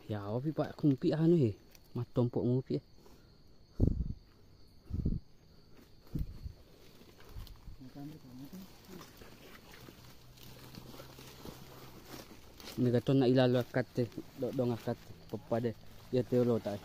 Ya, tapi Pak kumpi anu he. Mat tompok ngumpi. Ni kato na ilalo akat dong akat papade ya teolo tay.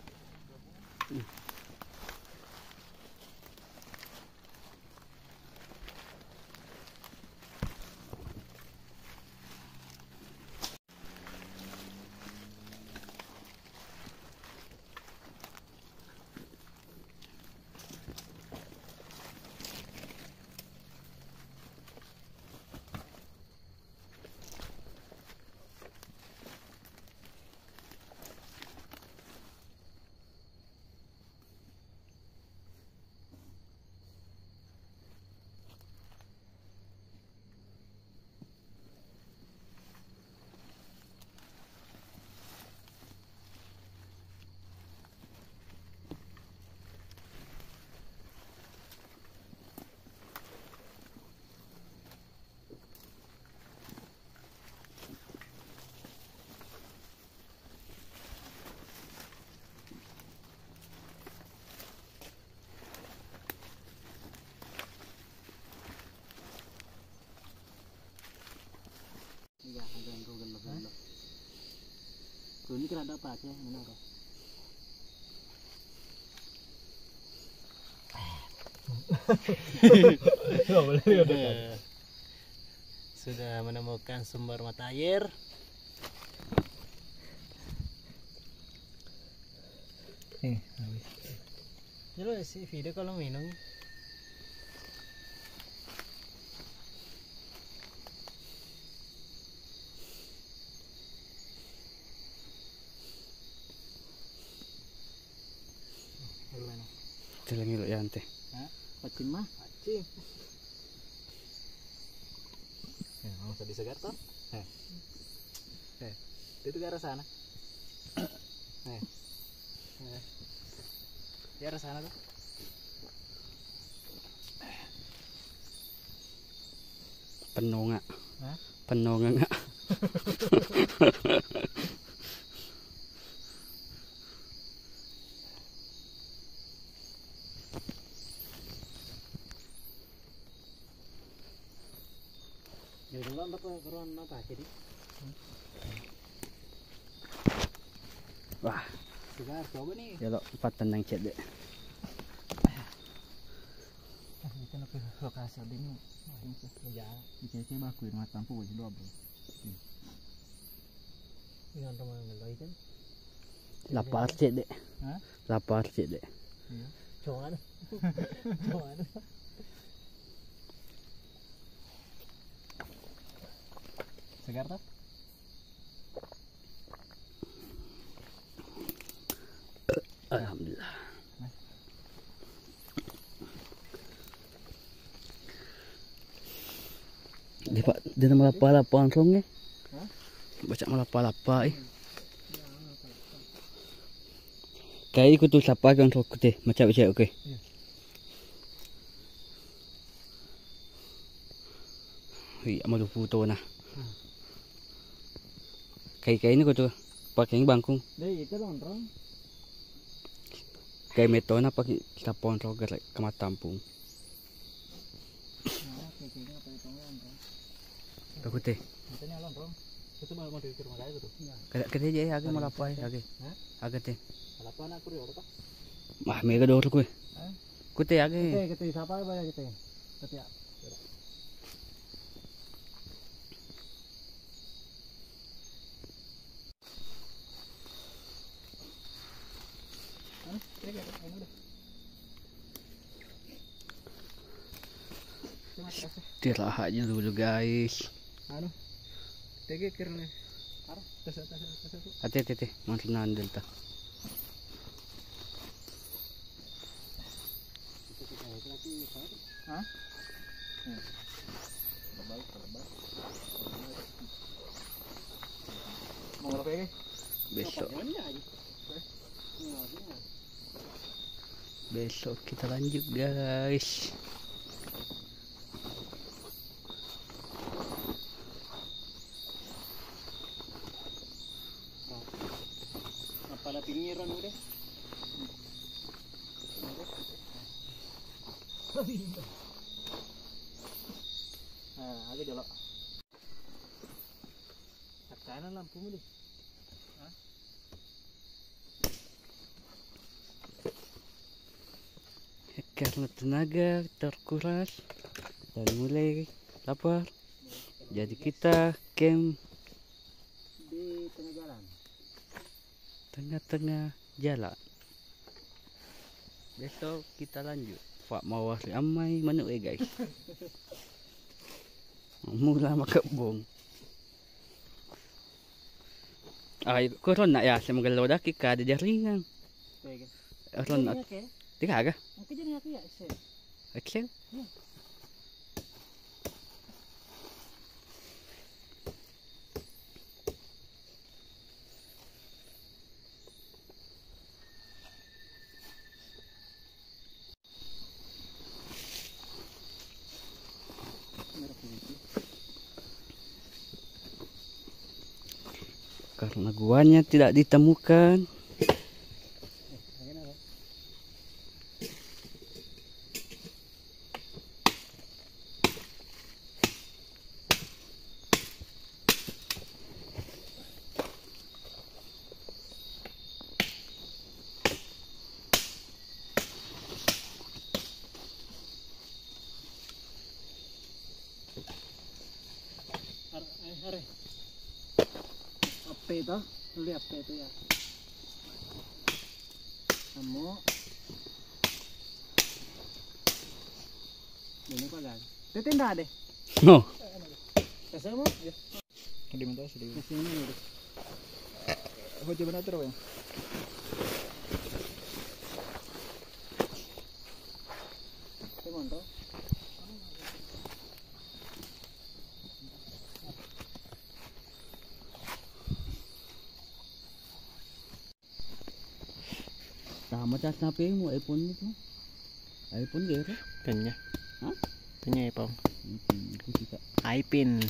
Ini kira ada apa aja mana kok? Sudah menemukan sumber mata air. Habis. Jelas sih video kalau minum. Jalan ngilok ya ante. Hah? Pacing mah? Pacing. Ya, langsung disegar toh? Itu ke arah sana. Ya arah sana tuh. Penuh nggak? Hah? Penuh nggak? Ya dulu apa jadi? Wah, Segar coba nih. ya lo 4 tendang cet deh. Itu nak lokasi ini. Ya, Cece bakuin matang pun jadi double. ini orang mana lagi kan? Lapar cet deh. Hah? Lapar cet deh. Iya. Coba. Coba. Segar tak? Alhamdulillah. Dia pak, dia nama lapa-lapa langsung eh. Baca lapa-lapa eh. Kayak ikut tuh siapa yang sok deh, macam oke. Iya, mau foto nah. Kayak ini kok tuh pakai bangkung. Deh itu lontrong. Kayak metona pakai sapon roger ke Matampung. Aku teh. Katanya lontrong. Itu mau diukir rumah saya tuh. Kerja aja agak mau apa ya agak. Agak teh. Apa aku rio apa? Mah mega dor gue. Ku teh agak. Kita siapa ya kita? Setiap. Istirahat aja dulu guys. Anu, tege kirne. Hati-hati mantan andel ta. Hah? Mau berapa ya? Besok. Besok kita lanjut guys. meron udah. Nah, agak jolok. Tekanan lampumu deh. Karena tenaga terkuras dan mulai lapar, jadi kita camp Di tengah jalan. tengah-tengah jalan. Besok kita lanjut. Pak Mawar amai manuk guys. Mula makabong. Ay, koron na ya sa mga loda kika ada jaringan. Oke. Koron na. Tika aga. Ang kejadian aku ya, Excel. Excel. Karena guanya tidak ditemukan. Are. Apa itu? Lu lihat apa itu ya? Kamu ini apa kan? Itu tidak deh. No. Kasih mau? Ya. Di mana sih? Di sini deh. Ho coba na terus ya. Gimana tuh? Sama tas nape mo iPhone itu. iPhone gitu. Pennya. Hah? Pennya ya, Pong. Itu juga. iPin.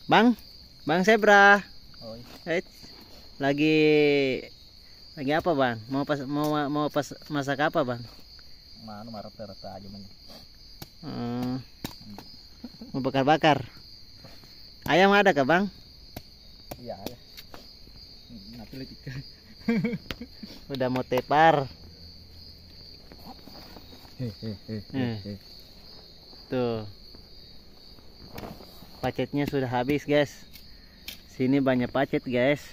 Bang, Bang Zebra. Oh, Lagi apa, Bang? Mau pas masak apa, Bang? mana marah-marah aja man. Mau bakar-bakar. Ayam ada kah, Bang? Iya, ada. Nanti lagi. Udah mau tepar. Tuh. Pacetnya sudah habis, guys. Sini banyak pacet, guys.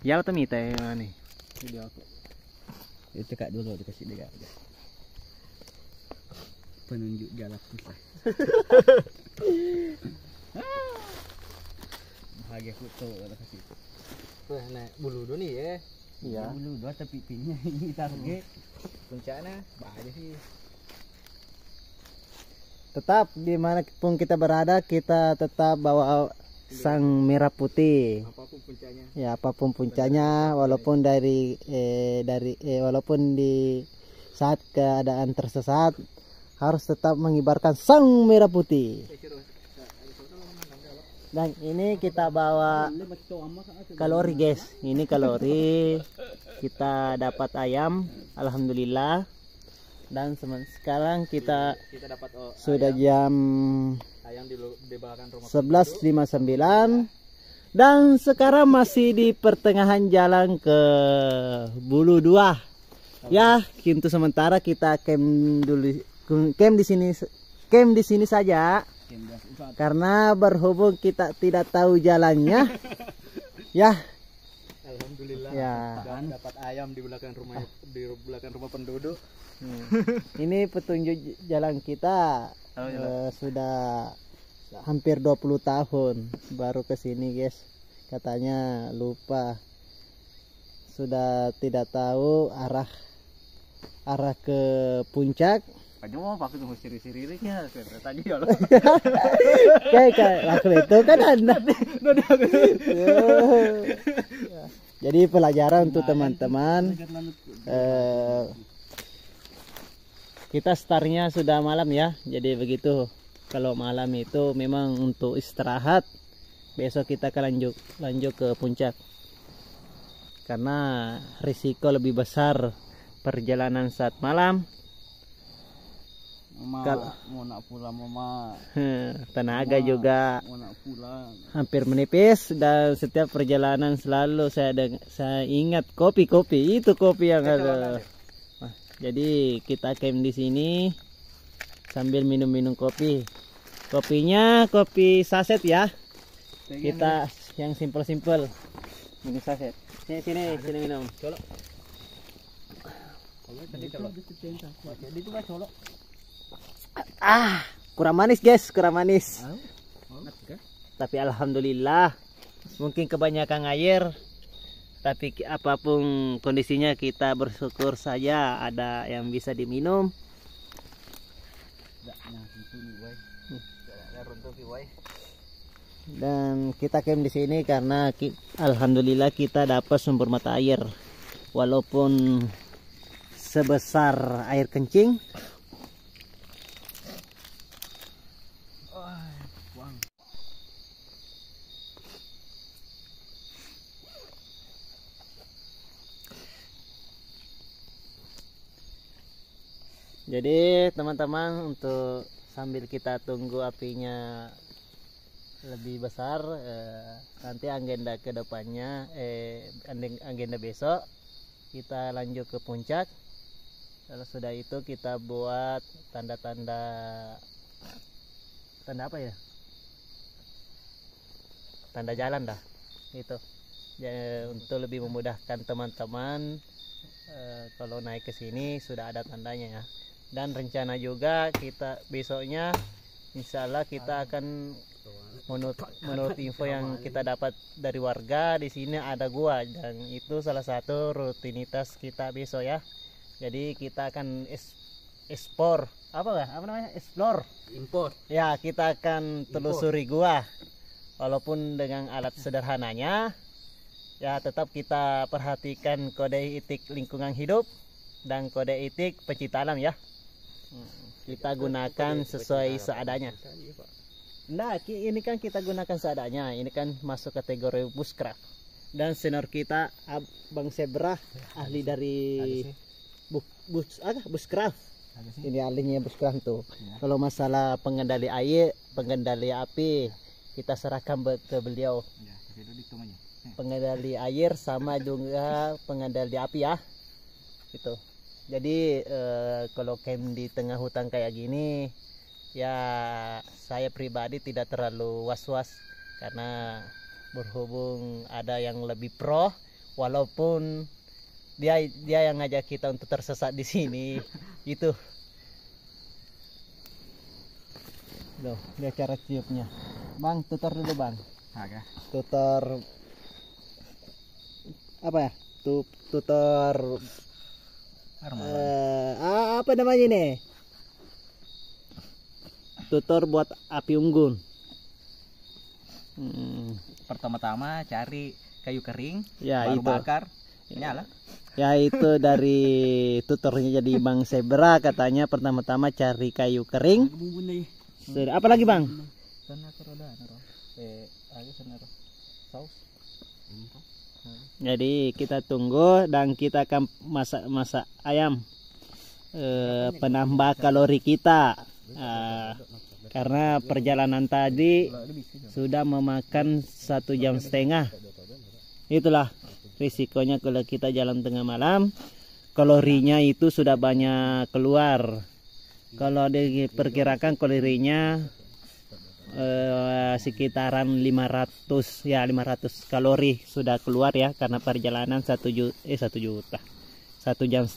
Ya, temita nih. Video aku. Itu kak dulu dikasih dia. Penunjuk jalan susah. Bahagia foto kalau kasih. Wah, nah bulu dulu nih ya. Iya. Dulu dua tapi pipinya ini target. Puncaknya banyak sih. Tetap dimanapun kita berada, kita tetap bawa sang merah putih. Apapun puncaknya. Ya, apapun puncaknya, walaupun walaupun di saat keadaan tersesat, harus tetap mengibarkan sang merah putih. Dan ini kita bawa kalori, guys. Ini kalori. Kita dapat ayam, alhamdulillah. Dan sekarang kita dapat sudah jam ayam di belakang rumah 11.59 dan sekarang masih di pertengahan jalan ke Bulu 2. Ya, untuk sementara kita camp di sini saja. Karena berhubung kita tidak tahu jalannya. Ya. Alhamdulillah. Ya. Dapat ayam di belakang rumah penduduk. Ini petunjuk jalan kita. Sudah hampir 20 tahun baru ke sini, guys. Katanya lupa. Sudah tidak tahu arah ke puncak. Aja mau pakai tunggu siri-sirinya tadi ya. Kayak aku itu kan Anda. Jadi pelajaran untuk teman-teman. Kita startnya sudah malam ya. Jadi begitu. Kalau malam itu memang untuk istirahat besok kita akan lanjut ke puncak. Karena risiko lebih besar perjalanan saat malam. Mau nak pulang mama. Tenaga juga Mau nak pulang. hampir menipis, dan setiap perjalanan selalu saya ingat kopi itu kopi yang ada. Nah, jadi kita camp di sini sambil minum kopi. Kopinya kopi saset ya. Kita yang simple minum saset. Sini minum. Colok. Tadi colok. Jadi itu colok. Kurang manis guys, kurang manis. Tapi alhamdulillah, mungkin kebanyakan air, tapi apapun kondisinya kita bersyukur saja ada yang bisa diminum. Dan kita camp di sini karena alhamdulillah kita dapat sumber mata air, walaupun sebesar air kencing. Jadi teman-teman, untuk sambil kita tunggu apinya lebih besar, nanti agenda ke depannya, agenda besok kita lanjut ke puncak. Kalau sudah itu kita buat tanda-tanda apa ya, tanda jalan dah itu ya, untuk lebih memudahkan teman-teman kalau naik ke sini sudah ada tandanya ya. Dan rencana juga kita besoknya insya Allah kita akan menurut info yang kita dapat dari warga, di sini ada gua, dan itu salah satu rutinitas kita besok ya. Jadi kita akan explore import ya, kita akan telusuri gua, walaupun dengan alat sederhananya ya, tetap kita perhatikan kode etik lingkungan hidup dan kode etik pecinta alam ya. Kita gunakan sesuai seadanya. Nah, ini kan kita gunakan seadanya. Ini kan masuk kategori bushcraft. Dan senior kita Bang Sebra, ahli dari bushcraft. Ini ahlinya bushcraft tuh. Kalau masalah pengendali air, pengendali api, kita serahkan ke beliau. Pengendali air sama juga pengendali api ya. Gitu. Jadi kalau camp di tengah hutan kayak gini ya, saya pribadi tidak terlalu was-was karena berhubung ada yang lebih pro, walaupun dia yang ngajak kita untuk tersesat di sini itu. Loh, dia cara tiupnya. Bang, tutor dulu Bang. Tutor apa ya? Tutor apa namanya ini? Tutor buat api unggun. Pertama-tama cari kayu kering, ya, baru itu bakar, nyala. Ya, itu dari tutornya jadi Bang Sebra, katanya pertama-tama cari kayu kering. Apa lagi Bang? Jadi kita tunggu dan kita akan masak ayam, penambah kalori kita, karena perjalanan tadi sudah memakan 1,5 jam. Itulah risikonya kalau kita jalan tengah malam, kalorinya itu sudah banyak keluar. Kalau diperkirakan kalorinya sekitaran 500 kalori sudah keluar ya, karena perjalanan 1 juta 1,5 jam.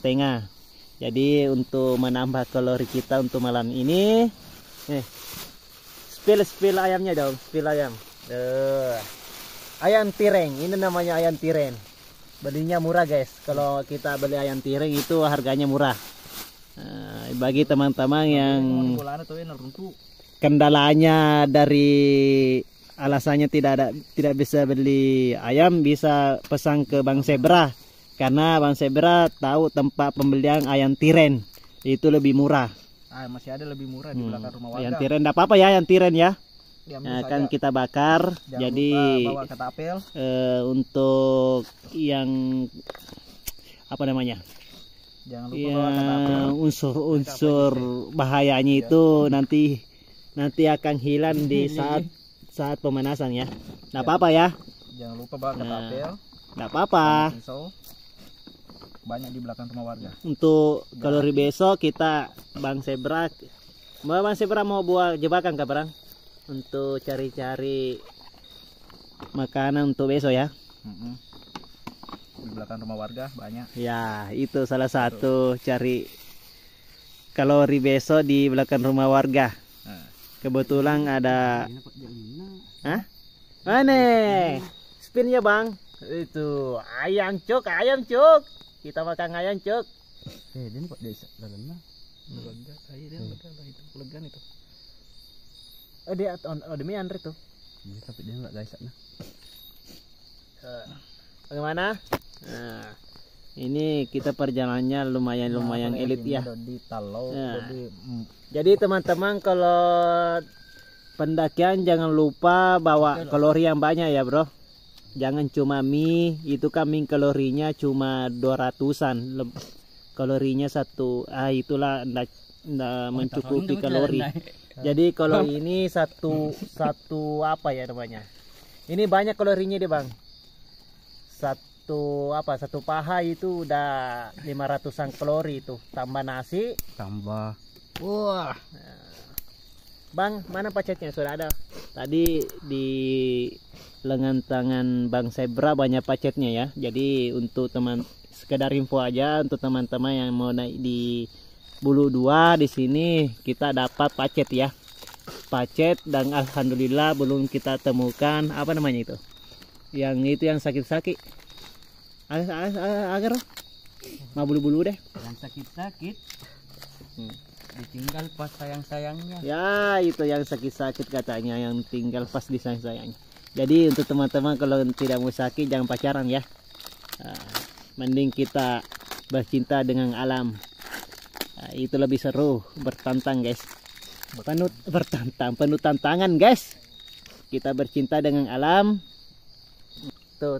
Jadi untuk menambah kalori kita untuk malam ini, spill ayamnya dong, spill ayam. Ayam tiren, ini namanya ayam tiren. Belinya murah guys, kalau kita beli ayam tiren itu harganya murah. Bagi teman-teman yang kendalanya dari alasannya tidak bisa beli ayam, bisa pesan ke Bang Sebra, karena Bang Sebra tahu tempat pembelian ayam tiren itu lebih murah. Masih ada lebih murah di belakang rumah warga. Ayam tiren, enggak apa-apa ya ayam tiren ya. akan kita bakar. Jangan Jadi lupa bawa ketapel. untuk yang apa namanya? Jangan lupa bawa ketapel. Yang unsur-unsur bahayanya itu nanti akan hilang di saat pemanasan ya. Nggak apa-apa ya. Jangan lupa bawa ketapel. Nggak apa-apa. Pisau. Banyak di belakang rumah warga. Untuk kalori besok kita Bang Sebra mau buat jebakan kah Bang? Untuk cari-cari makanan untuk besok ya. Di belakang rumah warga banyak. Ya, itu salah satu cari kalori besok di belakang rumah warga. Kebetulan ada. Hah? Mana? Spinnya Bang. Itu ayam cuk. Kita makan ayam cuk. Dia kok desa dalam nah. Lega, dia itu legan itu. Oh dia demi Andre tuh. Tapi dia enggak guys nah. Bagaimana? Nah, ini kita perjalanannya lumayan elit ya. Di Talau. Nah, jadi teman-teman kalau pendakian jangan lupa bawa kalori yang banyak ya bro. Jangan cuma mie, itu kan mie kalorinya cuma 200-an. Kalorinya satu, itulah ndak mencukupi kalori. Jadi kalau ini satu apa ya namanya? Ini banyak kalorinya deh bang. Satu paha itu udah 500-an kalori itu. Tambah nasi. Tambah. Wah. Bang, mana pacetnya? Sudah ada. Tadi di lengan tangan Bang Sebra banyak pacetnya ya. Jadi untuk sekedar info aja untuk teman-teman yang mau naik di Bulu 2 di sini kita dapat pacet ya. Pacet dan alhamdulillah belum kita temukan apa namanya itu. Yang itu yang sakit-sakit. Agar mau bulu-bulu deh. Yang sakit-sakit. Ditinggal pas sayang-sayangnya. Ya, itu yang sakit-sakit katanya, yang tinggal pas di sayang-sayangnya. Jadi untuk teman-teman kalau tidak mau sakit jangan pacaran ya. Mending kita bercinta dengan alam. Itu lebih seru, bertantang guys. Penuh tantangan guys. Kita bercinta dengan alam. Tuh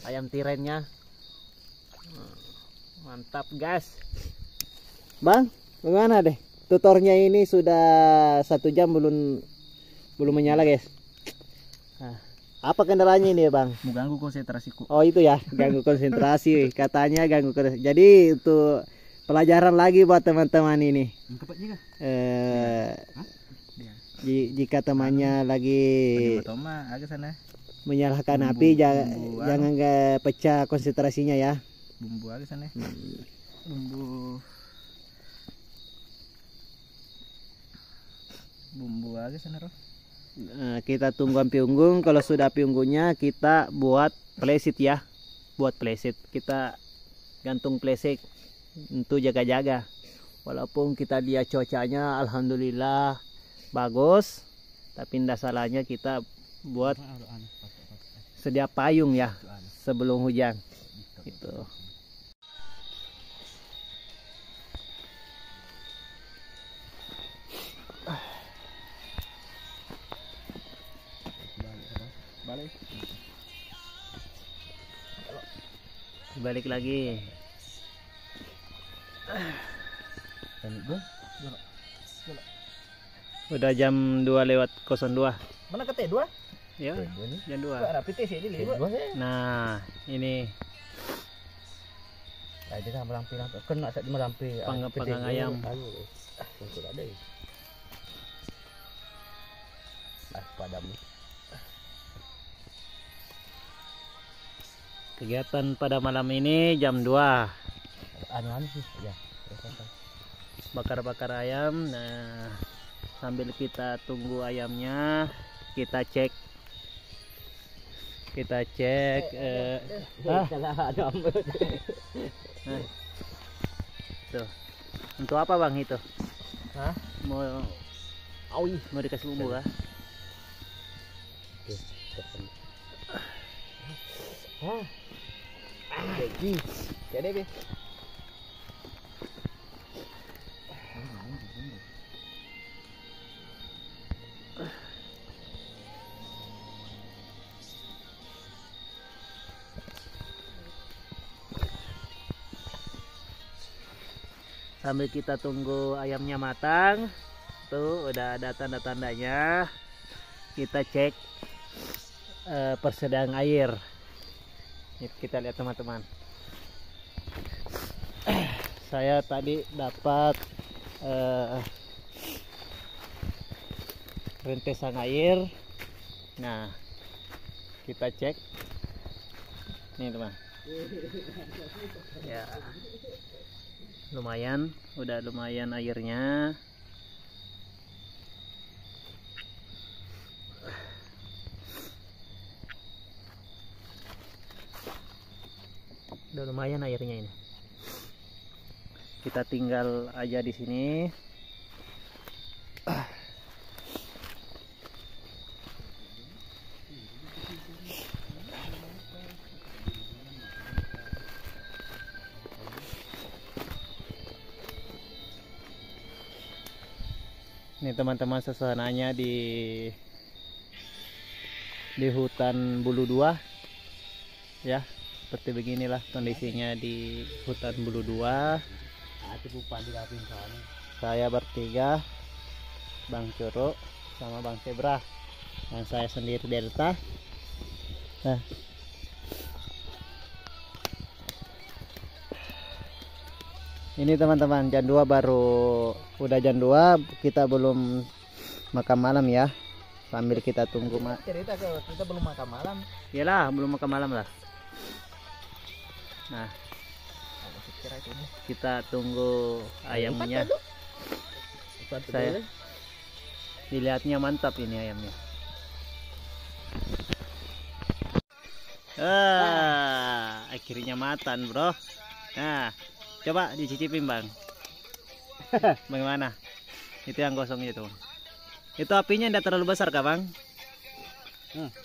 ayam tirennya. Mantap guys. Bang, bagaimana deh? Tutornya ini sudah 1 jam belum menyala guys. Apa kendalanya ini bang? Mengganggu konsentrasiku. Oh itu ya, ganggu konsentrasi. Katanya ganggu konsentrasi. Jadi untuk pelajaran lagi buat teman-teman ini. Jika temannya lagi menyalakan api, jangan pecah konsentrasinya ya. Bumbu agak sana. Bumbu agak sana roh. Kita tunggu api unggun. Kalau sudah api unggunnya kita buat plesit ya. Buat plesit. Kita gantung plesit untuk jaga-jaga. Walaupun kita lihat cuacanya alhamdulillah bagus, tapi tidak salahnya kita buat sedia payung ya sebelum hujan. Gitu. Balik lagi. Udah jam 2:02. Mana ke T2? Ya, jam 2. Rapi T sih ini. Nah, ini Dia kan merampil kena sak merampil. panggang ayam. Padam. Kegiatan pada malam ini jam 2. Anu sih ya. Bakar-bakar ayam. Nah, sambil kita tunggu ayamnya, kita cek tuh. Untuk apa bang itu? Hah? Mau dikasih bumbu kah? Jadi be. Sambil kita tunggu ayamnya matang, tuh udah ada tanda-tandanya. Kita cek persediaan air. Ini kita lihat teman-teman. Saya tadi dapat rentesan air. Nah, kita cek. Nih teman. Ya. Lumayan, udah lumayan airnya. Udah lumayan airnya ini. Kita tinggal aja di sini. Ini teman-teman suasananya di hutan Bulu 2 ya, seperti beginilah kondisinya di hutan Bulu 2. Saya bertiga, Bang Curo sama Bang Zebra, dan saya sendiri Delta. Nah, ini teman-teman jam 2 baru, udah jam 2 kita belum makan malam ya, sambil kita tunggu Cerita kalau kita belum makan malam. Iyalah, belum makan malam lah. Nah, kita tunggu ayamnya. Saya dilihatnya mantap ini ayamnya. Akhirnya matang bro. Nah, coba dicicipin bang. Bagaimana? Itu yang gosong itu. Itu apinya tidak terlalu besar kah bang?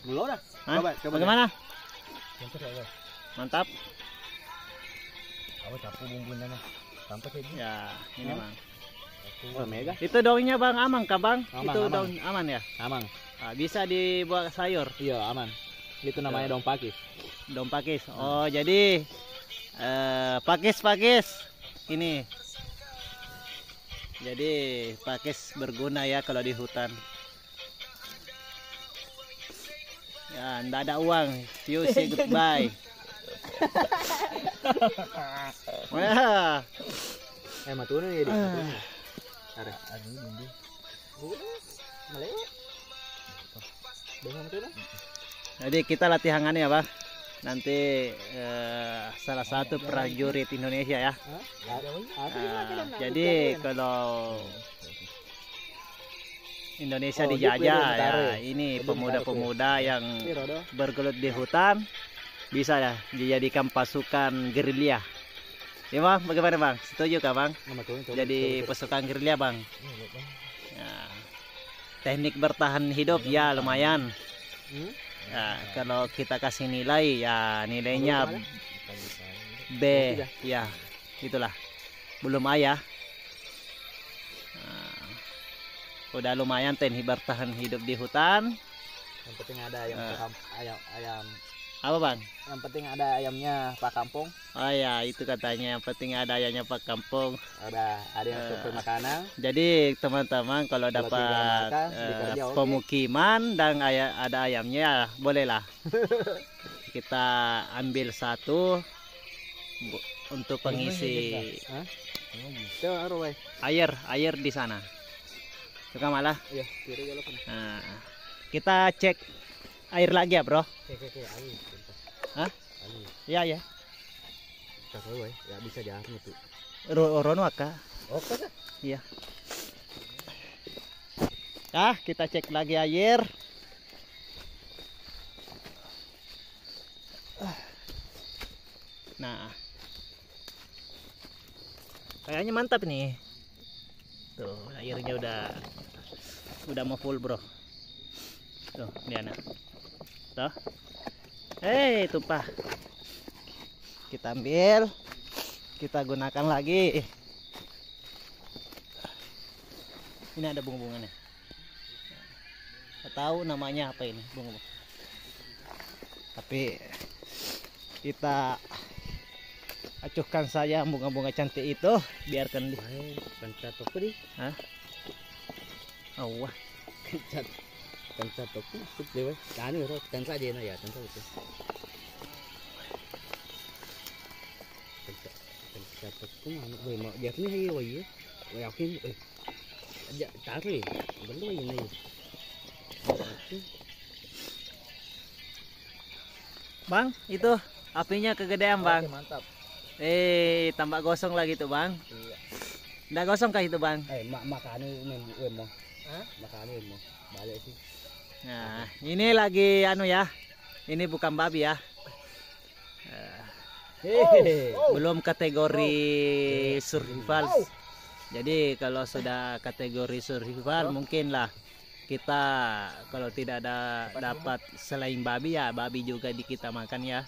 Belum dah. Hah? Coba. Bagaimana? Mantap. Apa capu bumbunya mah? Sampai kayak gini. Ya, ini bang. Oh, mega. Itu daunnya bang aman kah bang? Aman, Itu aman. daun aman ya? Aman. Nah, bisa dibuat sayur. Iya, aman. Itu namanya daun pakis. Daun pakis. Oh, jadi pakis ini. Jadi pakis berguna ya kalau di hutan. Ya, ndak ada uang. You say goodbye. Wah. Matuna ya di. Ada bumbu. Melewat. Dengan itu lah. Jadi kita latihan ya, Bang. Nanti salah satu prajurit Indonesia ya. Jadi kalau Indonesia dijajah ya, ini pemuda-pemuda yang bergelut di hutan bisa ya dijadikan pasukan gerilya. Ya bang, bagaimana bang? Setuju kah bang? Jadi pasukan gerilya bang. Ya. Teknik bertahan hidup ya lumayan. Ya, kalau kita kasih nilai ya nilainya B ya, itulah belum A ya. Nah, udah lumayan teknik bertahan hidup di hutan. Yang penting ada ayam. Apa bang? Yang penting ada ayamnya Pak Kampung. Oh ya, itu katanya yang penting ada ayamnya Pak Kampung. Ada yang supply makanan. Jadi teman-teman kalau dapat pemukiman dan ada ayamnya ya bolehlah. Kita ambil satu untuk pengisi air di sana. Suka malah. Iya, nah, kita cek air lagi ya bro. Hah? Iya ya. Ya bisa jalan itu. Rono aka. Oke. Iya. Kita cek lagi air. Nah. Kayaknya mantap nih. Tuh, airnya udah mau full, bro. Tuh, lihat. Tuh. Tumpah. Kita ambil. Kita gunakan lagi. Ini ada bunga-bunganya. Nggak tahu namanya apa ini, bunga. Tapi kita acuhkan saja bunga-bunga cantik itu, biarkan di. Kancat toko di. Hah? Awah. Kancat toko. Sip deh. Kan itu kancat aja ya, kancat itu. Kancat toko mana? Woi, mau dia ni hay woi. Woi aku ni. Aja tarik. Belum ini. Bang, itu apinya kegedean, Bang. Mantap. Tambah gosong lagi tuh, Bang. Iya. Udah gosong kah itu, Bang? Makan ni mau. Hah? Makan ni mau. Balik sih. Nah, ini lagi anu ya. Ini bukan babi ya. Belum kategori survival. Jadi kalau sudah kategori survival mungkin lah kita kalau tidak ada dapat selain babi ya babi juga di kita makan ya.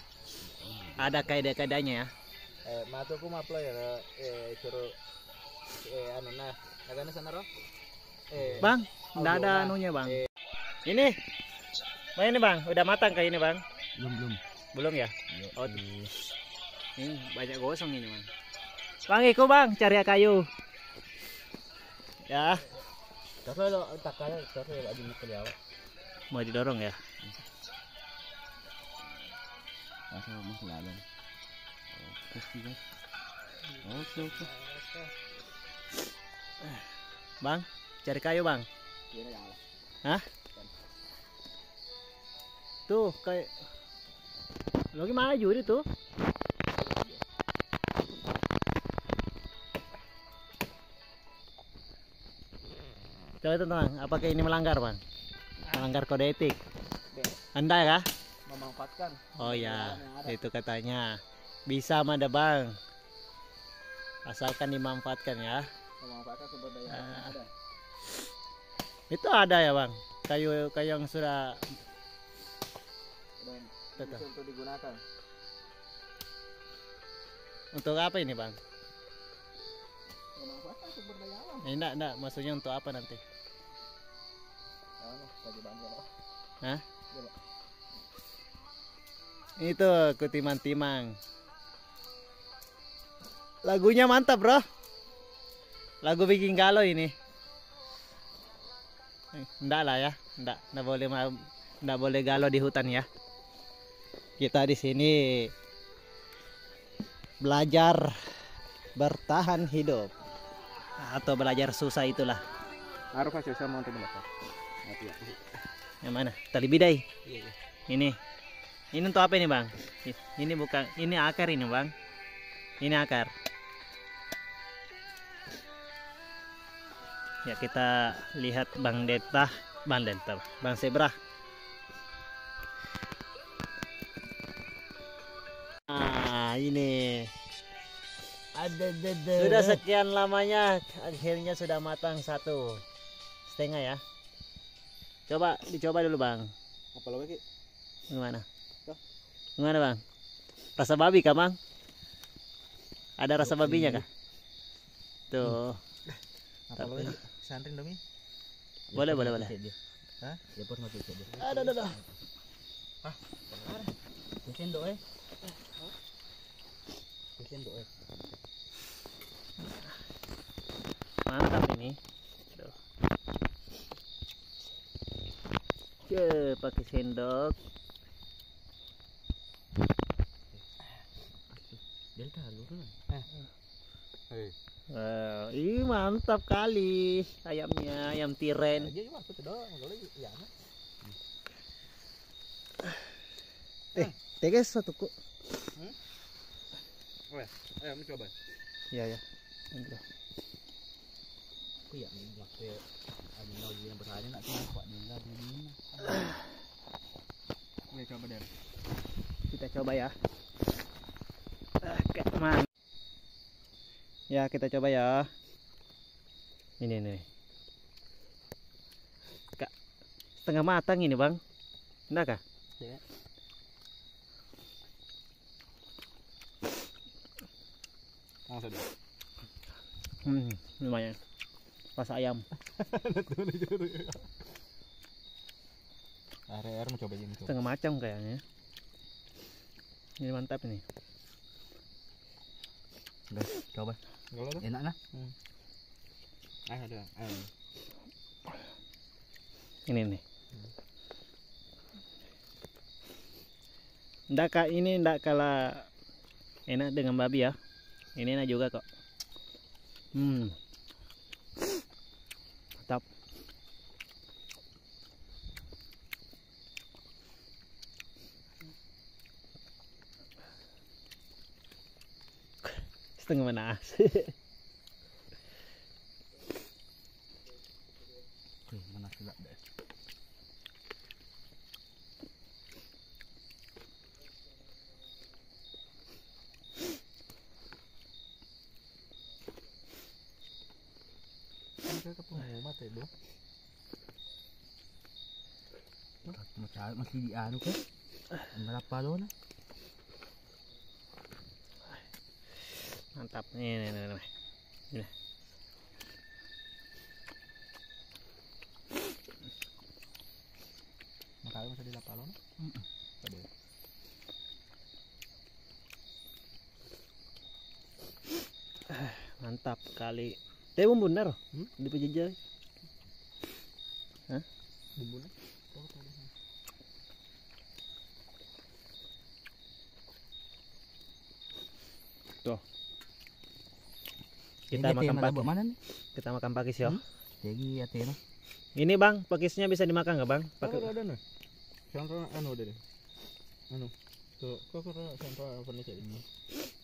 Ada kaidah-kaidahnya ya. Matuku maplo ya suruh anu nah nagana sana ro. Bang, enggak ada anunya, Bang. Ini. Bang ini, Bang. Udah matang kayak ini, Bang? Belum. Belum ya? Oh. Ini banyak gosong ini, Bang. Bang, ikut, Bang, cari kayu. Ya. Tapi lo takkan tapi lagi mau kelihatan. Mau didorong ya? Asal masih ada. Oke, guys. Oke. Bang, cari kayu, Bang. Hah? Tuh, kayak lagi maju itu. Coba tentang apakah ini melanggar, Bang? Melanggar kode etik. Anda ya? Memanfaatkan. Oh ya, itu katanya. Bisa mah ada, Bang. Asalkan dimanfaatkan ya. Memanfaatkan sumber daya alam yang ada. Itu ada ya, Bang. Kayu yang sudah Dan Betul. bisa untuk digunakan. untuk apa ini, Bang? Memanfaatkan sumber daya alam. Enggak, maksudnya untuk apa nanti? Anu, bagi bahan kalau. Hah? Iya, Itu kutimang-timang. Lagunya mantap, Bro. Lagu bikin galau ini. Enggak lah ya, enggak boleh galau di hutan ya. Kita di sini belajar bertahan hidup atau belajar susah itulah. Harus kasih sama untuk belakang. Yang mana? Tali bidai. Iya. Ini untuk apa ini, Bang? Ini bukan, ini akar ini, Bang. Ini akar. Ya, kita lihat Bang Zebra. Ini. Sudah sekian lamanya akhirnya sudah matang 1,5 ya. Dicoba dulu, Bang. Apa lagi? Gimana? Tuh. Gimana, Bang? Rasa babi kah, Bang? Ada rasa babinya kah? Tuh. Apa lagi? Santrin dong, Boleh. Hah? Ya pun mati dia. Ada. Mungkin doa. Mungkin doa. Mantap ini. Aduh. Pakai sendok. Delta lurus. Wow, ih mantap kali ayamnya, ayam tiren. Aja juga itu doang, kalau ya. Tegas satu kok. Ayo mencoba. Iya ya. Aku ya waktu ada lagi yang berani nak nampak dia lagi ini. Oke, coba deh. Kita coba ya. Man. Ya, kita coba ya. Ini nih. Kak, setengah matang ini, Bang. Enggak kah? Ya. Langsung deh. Lumayan. Rasa ayam. Air mencoba ini. Setengah macam kayaknya. Ini mantap ini. Guys, coba. Kalau tuh. Enak nah. Ada. Ini nih. Ini ndak kalah enak dengan babi ya. Ini enak juga kok. Mantap. Setengah mana? Mana sedap deh. Ke pengumat itu. Masih di anu kan? Berapa lo nah? Mantap. Nih. Ini. Makanya masih di lapalon. Tadi. Mantap kali. Teh bumbu bener. Di pejejah. Hah? Bumbunya. Tuh. Kita makan pakis. Mana nih? Kita makan pakis ya. Jadi ate nah. Ini bang, pakisnya bisa dimakan nggak bang? Pakai ada nih. Contoh anu deh. Anu. Tuh, kok contoh apa nih ini?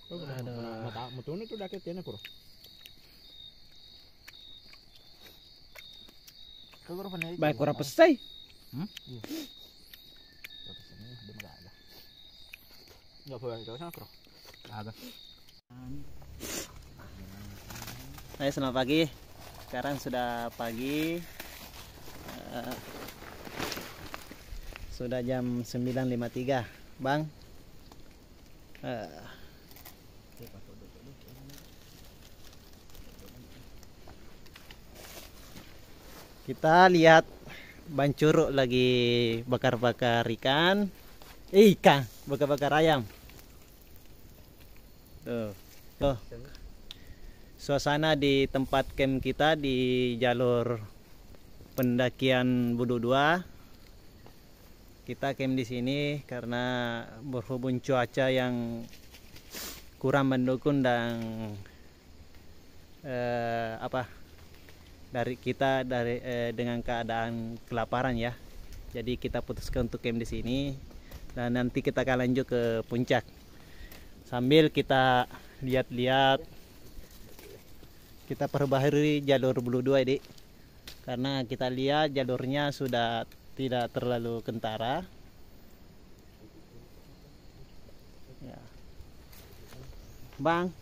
Ada. Mata mutu ini tuh daket ya kur. Kau pernah Baik kurang pesai. Iya. Tapi sini dia enggak ada. Enggak boleh itu sana kur. Ada. Hai, selamat pagi. Sekarang sudah pagi. Sudah jam 9.53, Bang. Kita lihat Bang Curug lagi bakar-bakar ikan. Ikan, bakar-bakar ayam. Tuh. Suasana di tempat camp kita di jalur pendakian Budu 2. Kita camp di sini karena berhubung cuaca yang kurang mendukung dan dengan keadaan kelaparan ya. Jadi kita putuskan untuk camp di sini dan nanti kita akan lanjut ke puncak. Sambil kita lihat-lihat, kita perbaharui jalur Budu 2 ini. Karena kita lihat jalurnya sudah tidak terlalu kentara ya. Bang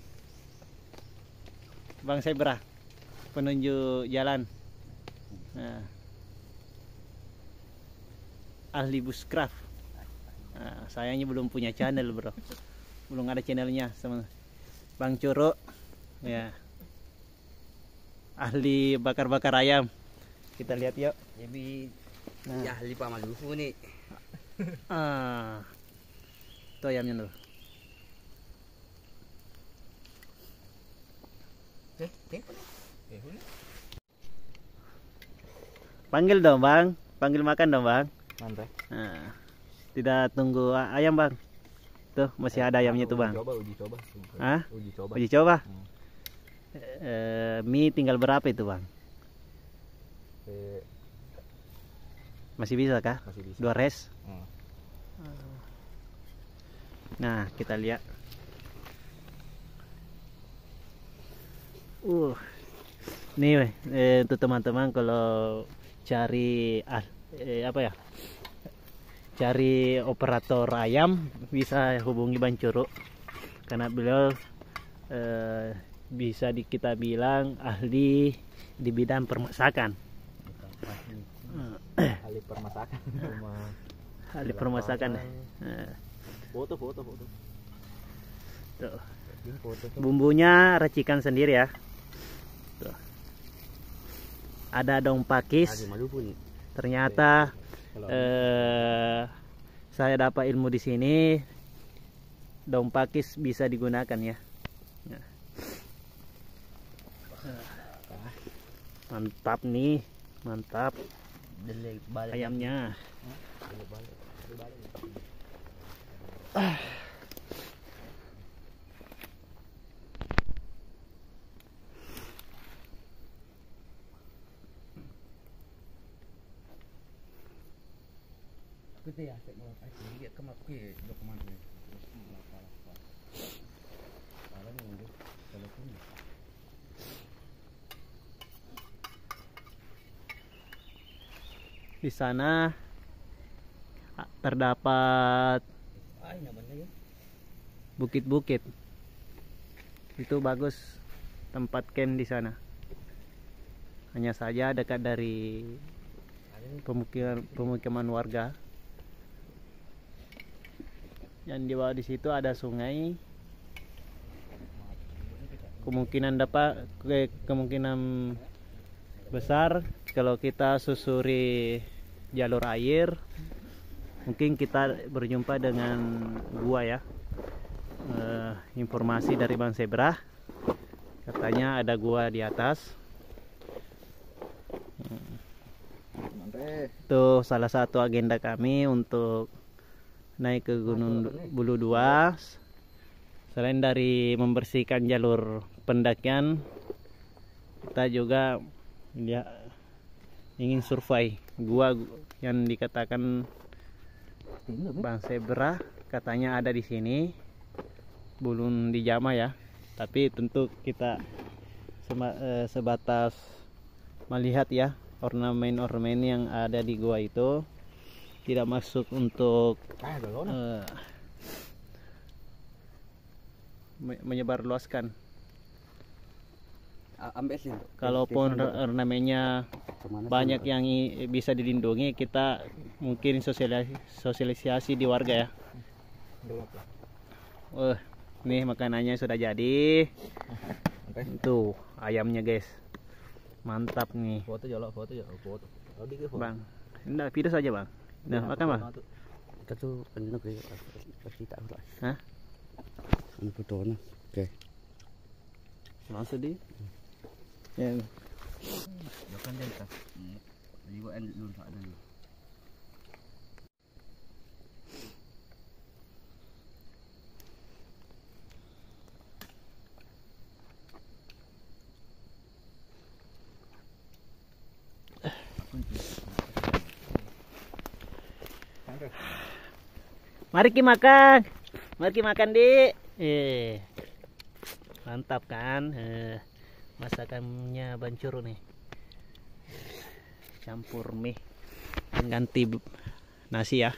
Zebra penunjuk jalan, nah, ahli bushcraft. Nah, sayangnya belum punya channel bro, belum ada channelnya sama Bang Curug ya, ahli bakar-bakar ayam. Kita lihat yuk. Jadi Nah. ya ahli pamalufu nih. Itu ayamnya dulu. Panggil dong bang, panggil makan dong bang. Mantap. Nah, tidak tunggu ayam bang. Tuh masih ada ayamnya tuh bang. Uji coba. Hah? Uji coba. Uji coba. Mie tinggal berapa itu bang? Masih bisa kah? Masih bisa. 2 res. Nah kita lihat. Nih untuk teman-teman kalau cari cari operator ayam bisa hubungi Bang Curug karena beliau bisa kita bilang ahli di bidang permasakan. Ahli permasakan. Ahli permasakan. Foto. Tuh. Bumbunya racikan sendiri ya. Tuh. Ada daun pakis. Ternyata saya dapat ilmu di sini. Daun pakis bisa digunakan ya. Nah. Mantap nih, mantap Delik balik. ayamnya. Delik balik. Delik balik. Kita ya, saya mau kasih dia kemak ke dokumen ini. Terus apa? Kalau nunggu telepon. Di sana terdapat Ah, ini apa ya? bukit-bukit. Itu bagus tempat camp di sana. Hanya saja dekat dari pemukiman warga. Yang di bawah di situ ada sungai. Kemungkinan besar kalau kita susuri jalur air, mungkin kita berjumpa dengan gua ya. Informasi dari Bang Zebra, katanya ada gua di atas. Itu salah satu agenda kami untuk naik ke Gunung Bulu 2. Selain dari membersihkan jalur pendakian, kita juga ingin survei gua yang dikatakan Bang Zebra katanya ada di sini, belum dijamah ya. Tapi tentu kita sebatas melihat ya ornamen-ornamen yang ada di gua itu, tidak masuk untuk menyebarluaskan. Ambil sih. Kalaupun ornamennya banyak yang bisa dilindungi, kita mungkin sosialisasi di warga ya. Nih makanannya sudah jadi. Tuh ayamnya guys, mantap nih. Foto ya, foto. Bang, enggak video saja bang. Nah makan bang. Kita tuh penuh kayak pasti tak lah. Hah? Ini fotonya. Oke. Langsung di. Ya. Bukan dia tak. Juga dulu tak ada. Mari kita makan. Mari kita makan, Dik. Mantap kan? Masakannya bancur nih. Campur mie. Ganti nasi ya.